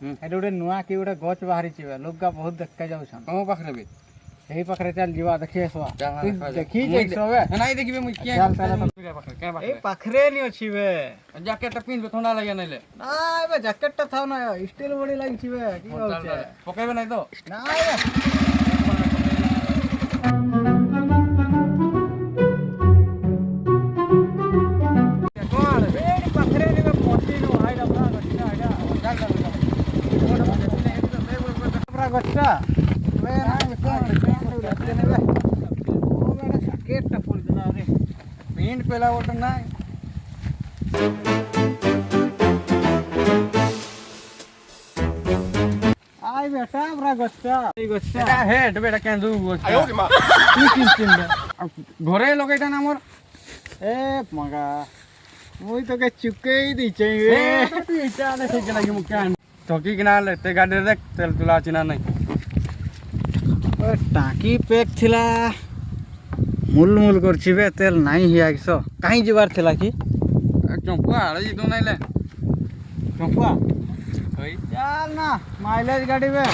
ଏଠି ଗୋଟେ ନୂଆ କି ଗୋଟେ ଗଛ ବାହାରିଛି ବେ ଲୋକ ବହୁତ ଦେଖା ଯାଉଛନ୍ ମୋ ପାଖରେ ବି ଏହି ପାଖରେ ଚାଲ ଯିବା ଦେଖି ଆସିବା ଦେଖି ନାଇଁ ଦେଖିବେ ମୁଁ କିଏ ଏଇ ପାଖରେ ନି ଅଛି ବେ ଜ୍ୟାକେଟଟା ପିନ୍ଧିବେ ଥଣ୍ଡା ଲାଗେ ନାଇଲେ ନାଇଁ ବେ ଜ୍ୟାକେଟଟା ଥାଉ ନା ଷ୍ଟିଲ ବଡି ଲାଗିଛି ବେ କି ହଉଛି ପକେଇବେ ନାଇଁ ତ ନାଇଁ ବେ पेंट पेला बोलते ना आई बेटा बड़ा गच्चा এই গচ্চা এটা হেড বেটা কেন দু আয়ো রে মা কি কিনছিস বে ঘরে লগাইটা না মোর এ মগা মুই তোকে চুকেই দিছে এ তুই এটা না ঠিক লাগি মুখ কেন ঠকি কিনা তে গাড়ি দেখ তেল তুলা আছে না নাই ও টাকি পেক থিলা মুল মুল করছি বে তেল নাই হি আইছ কাই ଯିବାର ଥିଲା কি চম্পুয়া আড়াই তো নাইলে চম্পুয়া কই चल ना माइलेज गाड़ी में